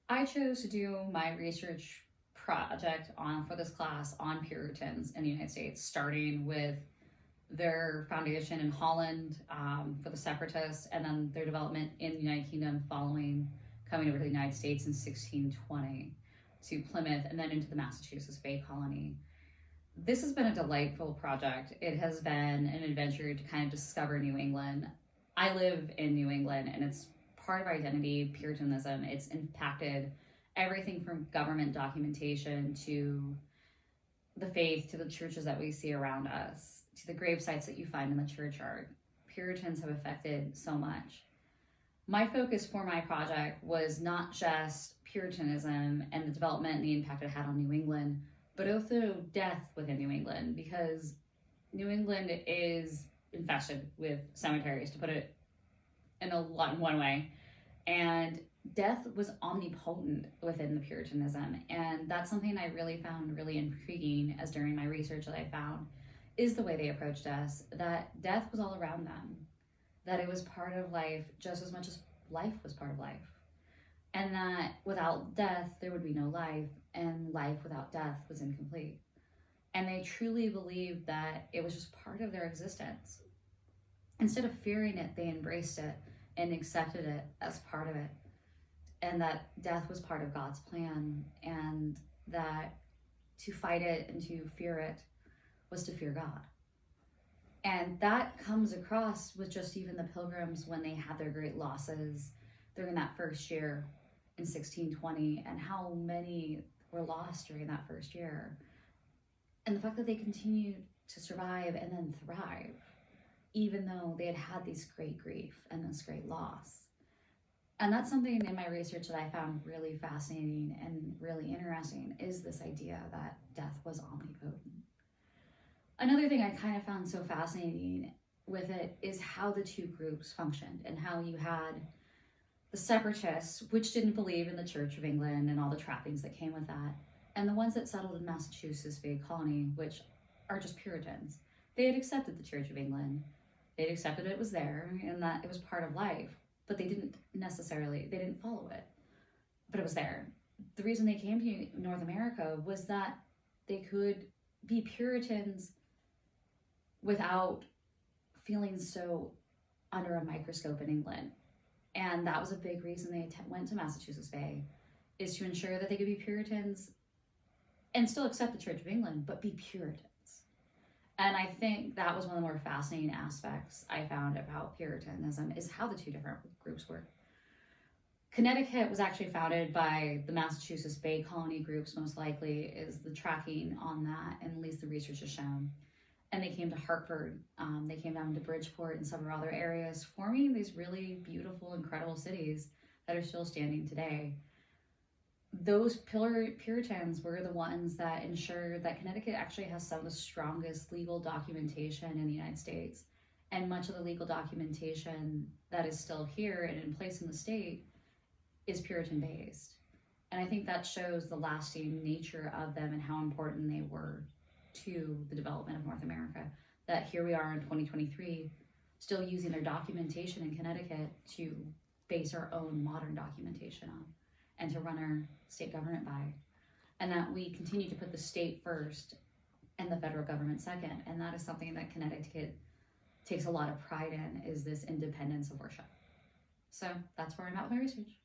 I chose to do my research project for this class on Puritans in the United States, starting with their foundation in Holland for the separatists, and then their development in the United Kingdom following coming over to the United States in 1620 to Plymouth, and then into the Massachusetts Bay Colony. This has been a delightful project. It has been an adventure to kind of discover New England. I live in New England, and it's part of our identity, Puritanism. It's impacted everything from government documentation to the faith, to the churches that we see around us, to the grave sites that you find in the churchyard. Puritans have affected so much. My focus for my project was not just Puritanism and the development and the impact it had on New England, but also death within New England, because New England is infested with cemeteries, to put it in one way. And death was omnipotent within the Puritanism. And that's something I really found really intriguing as during my research that I found is the way they approached us, that death was all around them, that it was part of life just as much as life was part of life. And that without death, there would be no life, and life without death was incomplete. And they truly believed that it was just part of their existence. Instead of fearing it, they embraced it and accepted it as part of it. And that death was part of God's plan, and that to fight it and to fear it was to fear God. And that comes across with just even the Pilgrims when they had their great losses during that first year in 1620, and how many were lost during that first year. And the fact that they continued to survive and then thrive, even though they had had this great grief and this great loss. And that's something in my research that I found really fascinating and really interesting, is this idea that death was omnipotent. Another thing I kind of found so fascinating with it is how the two groups functioned, and how you had the separatists, which didn't believe in the Church of England and all the trappings that came with that, and the ones that settled in Massachusetts Bay Colony, which are just Puritans. They had accepted the Church of England. They had accepted it was there and that it was part of life, but they didn't follow it, but it was there. The reason they came to North America was that they could be Puritans without feeling so under a microscope in England. And that was a big reason they went to Massachusetts Bay, is to ensure that they could be Puritans and still accept the Church of England, but be Puritans. And I think that was one of the more fascinating aspects I found about Puritanism, is how the two different groups work. Connecticut was actually founded by the Massachusetts Bay Colony groups, most likely, is the tracking on that, and at least the research has shown. And they came to Hartford, they came down to Bridgeport and several other areas, forming these really beautiful, incredible cities that are still standing today. Those Puritans were the ones that ensured that Connecticut actually has some of the strongest legal documentation in the United States. And much of the legal documentation that is still here and in place in the state is Puritan based. And I think that shows the lasting nature of them and how important they were to the development of North America. That here we are in 2023, still using their documentation in Connecticut to base our own modern documentation on, and to run our state government by. And that we continue to put the state first and the federal government second. And that is something that Connecticut takes a lot of pride in, is this independence of worship. So that's where I'm at with my research.